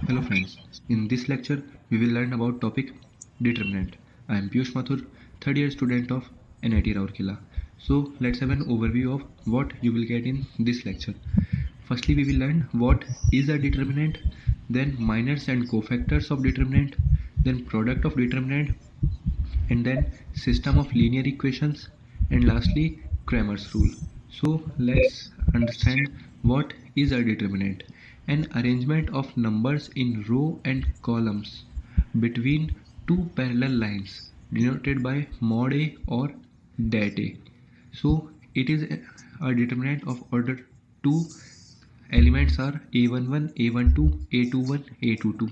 Hello friends, in this lecture we will learn about topic determinant. I am Piyush Mathur, third year student of NIT Rourkela. So let's have an overview of what you will get in this lecture. Firstly we will learn what is a determinant, then minors and cofactors of determinant, then product of determinant, and then system of linear equations, and lastly Cramer's rule. So let's understand what is a determinant. An arrangement of numbers in row and columns between two parallel lines denoted by mod A or dat A. So it is a determinant of order 2. Elements are A11, A12, A21, A22.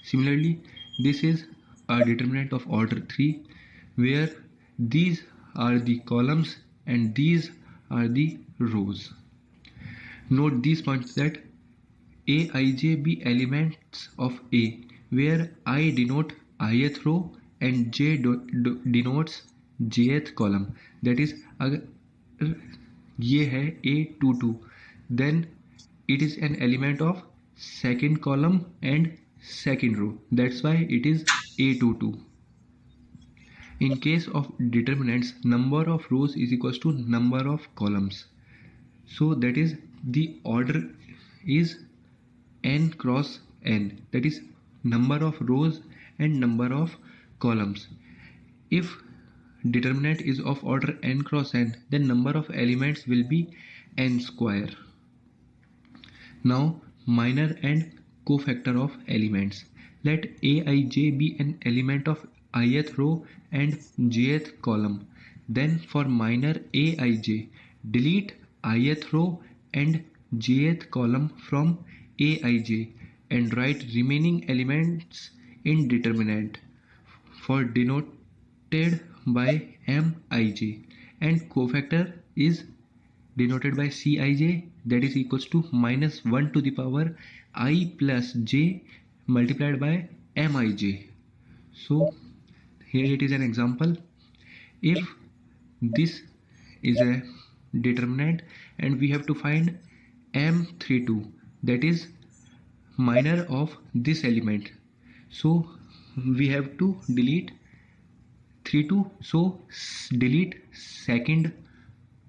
Similarly, this is a determinant of order 3 where these are the columns and these are the rows. Note these points that Aij be elements of A where I denote ith row and J denotes jth column. That is अगर ये है A22 then it is an element of second column and second row. That's why it is A22. In case of determinants, number of rows is equals to number of columns. So that is the order is n cross n. That is number of rows and number of columns. If determinant is of order n cross n, then number of elements will be n square. Now minor and cofactor of elements. Let Aij be an element of ith row and jth column. Then for minor Aij, delete ith row and jth column from Aij and write remaining elements in determinant for denoted by Mij, and cofactor is denoted by Cij, that is equals to minus 1 to the power I plus j multiplied by Mij. So here it is an example. If this is a determinant and we have to find M32, that is minor of this element, so we have to delete 32, so delete second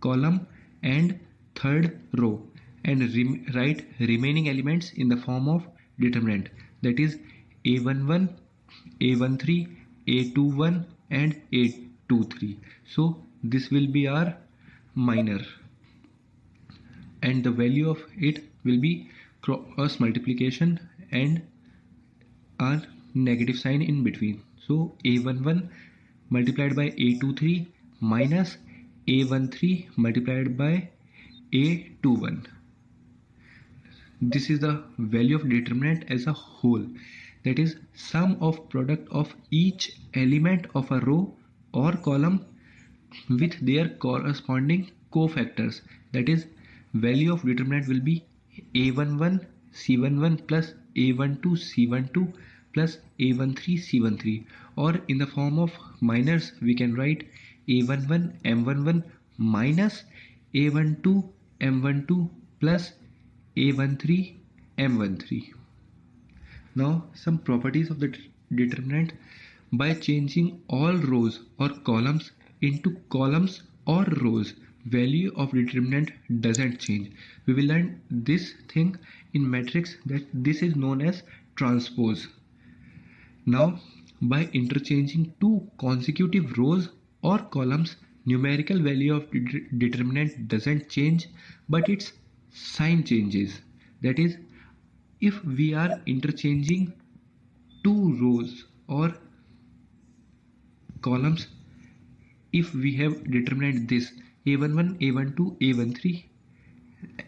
column and third row and write remaining elements in the form of determinant, that is A11, A13, A21 and A23. So this will be our minor and the value of it will be cross multiplication and a negative sign in between. So A11 multiplied by A23 minus A13 multiplied by A21. This is the value of determinant as a whole, that is sum of product of each element of a row or column with their corresponding cofactors. That is value of determinant will be A11 C11 plus A12 C12 plus A13 C13, or in the form of minors we can write A11 M11 minus A12 M12 plus A13 M13. Now some properties of the determinant. By changing all rows or columns into columns or rows, value of determinant doesn't change. We will learn this thing in matrix, that this is known as transpose. Now by interchanging two consecutive rows or columns, numerical value of determinant doesn't change but its sign changes. That is, if we are interchanging two rows or columns, if we have determined this A11, A12, A13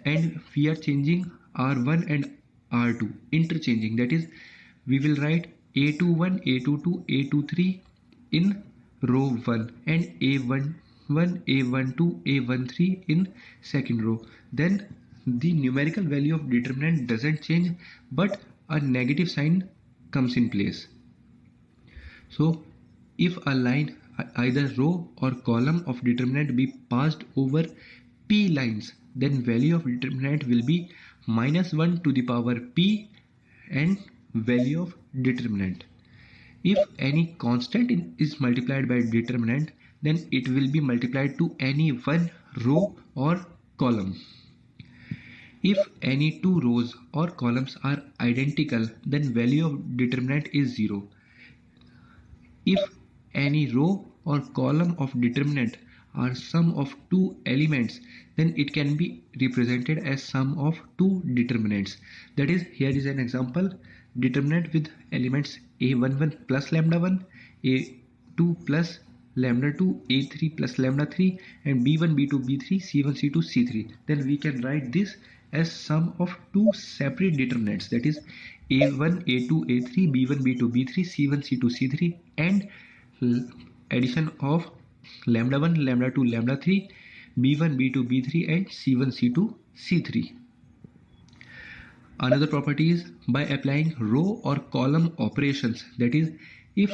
and we are changing R1 and R2, interchanging, that is we will write A21, A22, A23 in row 1 and A11, A12, A13 in second row, then the numerical value of determinant doesn't change but a negative sign comes in place. So if a line, either row or column of determinant be passed over p lines, then value of determinant will be minus 1 to the power p and value of determinant. If any constant is multiplied by determinant, then it will be multiplied to any one row or column. If any two rows or columns are identical, then value of determinant is 0. If any row or column of determinant are sum of two elements, then it can be represented as sum of two determinants. That is, here is an example: determinant with elements a11 plus lambda 1, a2 plus lambda 2, a3 plus lambda 3, and b1, b2, b3, c1, c2, c3. Then we can write this as sum of two separate determinants, that is a1, a2, a3, b1, b2, b3, c1, c2, c3, and addition of lambda 1, lambda 2, lambda 3, b1, b2, b3, and c1, c2, c3. Another property is by applying row or column operations. That is, if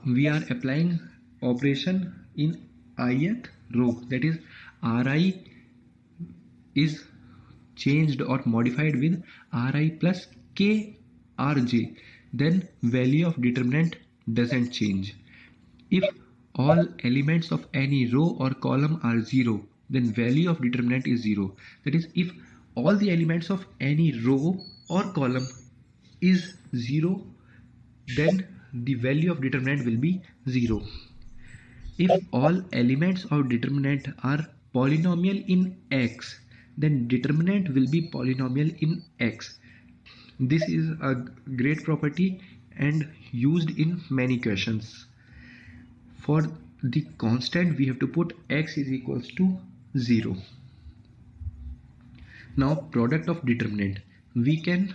we are applying operation in ith row, that is Ri is changed or modified with Ri plus Krj, then value of determinant doesn't change. If all elements of any row or column are 0, then value of determinant is 0. That is, if all the elements of any row or column is 0, then the value of determinant will be 0. If all elements of determinant are polynomial in x, then determinant will be polynomial in x. This is a great property and used in many questions. For the constant, we have to put x is equals to 0. Now product of determinant. We can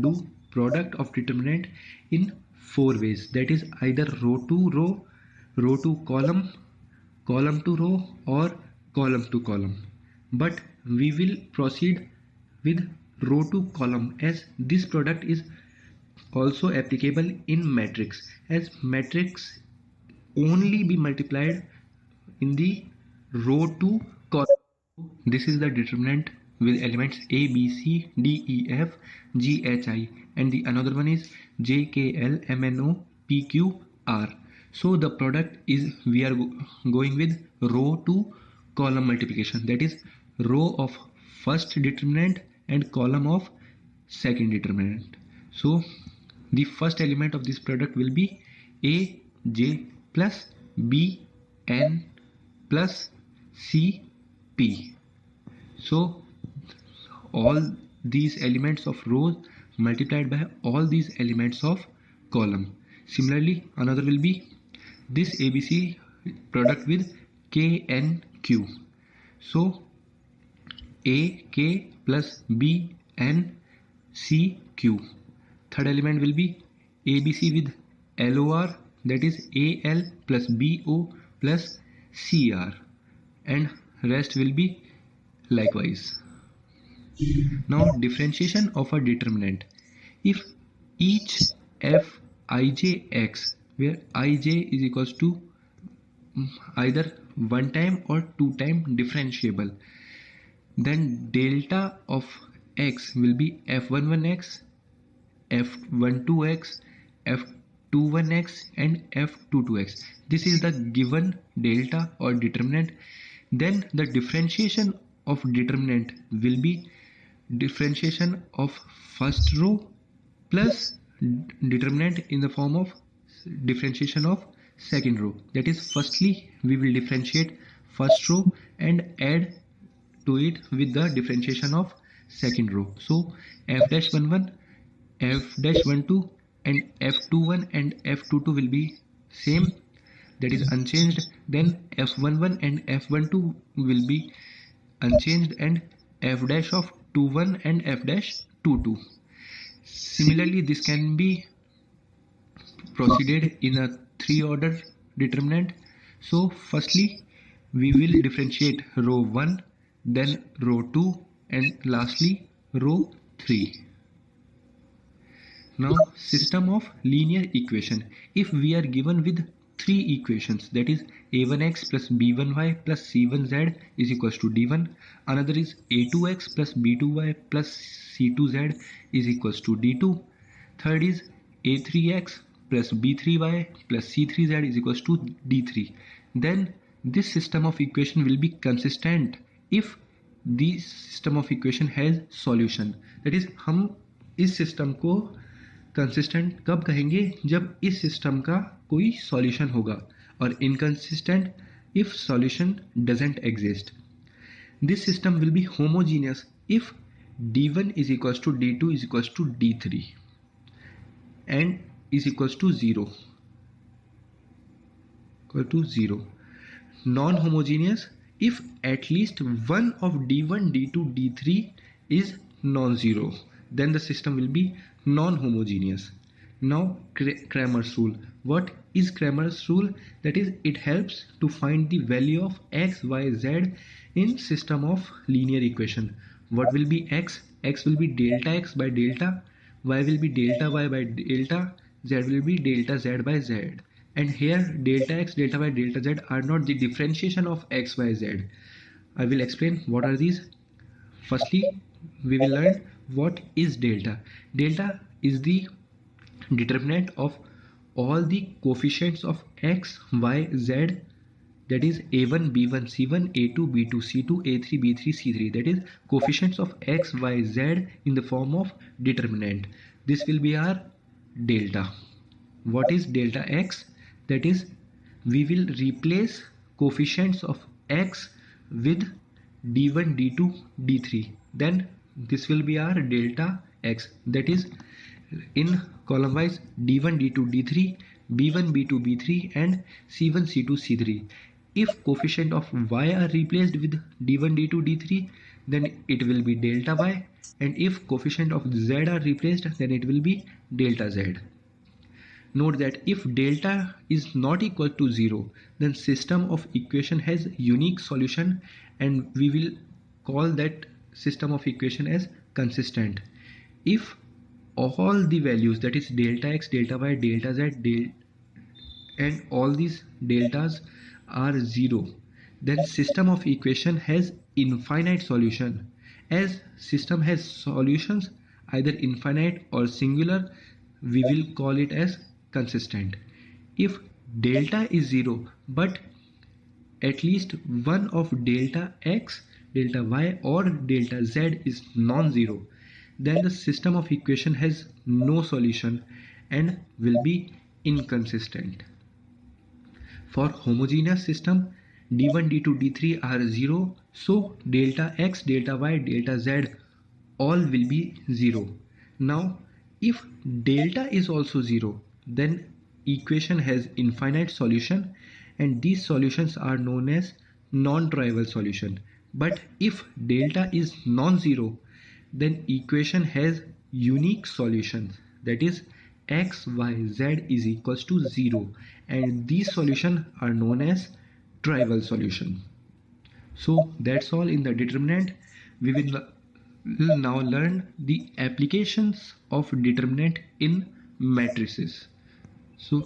do product of determinant in 4 ways. That is either row to row, row to column, column to row, or column to column. But we will proceed with row to column, as this product is also applicable in matrix, as matrix only be multiplied in the row to column. This is the determinant with elements a, b, c, d, e, f, g, h, I, and the another one is j, k, l, m, n, o, p, q, r. So the product is, we are going with row to column multiplication, that is row of first determinant and column of second determinant. So the first element of this product will be a, j plus b, n plus c, p. So all these elements of rows multiplied by all these elements of column. Similarly, another will be this ABC product with k, n, q. So a, k plus b, n, c, q. Third element will be ABC with LOR, that is AL plus BO plus CR, and rest will be likewise. Now differentiation of a determinant. If each Fijx, where ij is equals to either one time or two time differentiable, then delta of x will be f11x, f12x, f21x, and f22x. This is the given delta or determinant. Then the differentiation of determinant will be differentiation of first row plus determinant in the form of differentiation of second row. That is, firstly we will differentiate first row and add to it with the differentiation of second row. So f-11, f-12 and f21 and f22 will be same, that is unchanged. Then f11 and f12 will be unchanged, and f dash of 21 and f dash 22. Similarly, this can be proceeded in a 3-order determinant. So firstly we will differentiate row 1, then row 2, and lastly row 3. Now system of linear equation. If we are given with 3 equations, that is a1x plus b1y plus c1z is equals to d1, another is a2x plus b2y plus c2z is equals to d2, Third is a3x plus b3y plus c3z is equals to d3. Then this system of equation will be consistent if this system of equation has solution. That is, हम इस system को consistent कब कहेंगे, जब इस system का कोई solution होगा, और inconsistent if solution doesn't exist. This system will be homogeneous if d1 is equals to d2 is equals to d3 and is equals to 0. Non-homogeneous if at least one of d1, d2, d3 is non-zero. Then the system will be non-homogeneous. Now Cramer's rule. What is Cramer's rule? That is, it helps to find the value of x, y, z in system of linear equation. What will be x? X will be delta x by delta, y will be delta y by delta, z will be delta z by z. And here delta x, delta y, delta z are not the differentiation of x, y, z. I will explain what are these. Firstly, we will learn what is delta. Delta is the determinant of all the coefficients of x, y, z, that is a1, b1, c1, a2, b2, c2, a3, b3, c3, that is coefficients of x, y, z in the form of determinant. This will be our delta. What is delta x? That is, we will replace coefficients of x with d1, d2, d3. Then this will be our delta x. That is, in column wise d1, d2, d3, b1, b2, b3 and c1, c2, c3. If coefficient of y are replaced with d1, d2, d3, then it will be delta y, and if coefficient of z are replaced, then it will be delta z. Note that if delta is not equal to 0, then system of equation has unique solution, and we will call that system of equation as consistent. If all the values, that is delta x, delta y, delta z, and all these deltas are 0, then system of equation has infinite solution. As system has solutions either infinite or singular, we will call it as consistent. If delta is 0 but at least one of delta x, delta y or delta z is non-zero, then the system of equation has no solution and will be inconsistent. For homogeneous system, d1, d2, d3 are 0, so delta x, delta y, delta z all will be 0. Now if delta is also 0, then equation has infinite solution, and these solutions are known as non-trivial solution. But if delta is non-zero, then equation has unique solutions, that is x, y, z is equals to 0, and these solutions are known as trivial solution. So that's all in the determinant. We will now learn the applications of determinant in matrices. So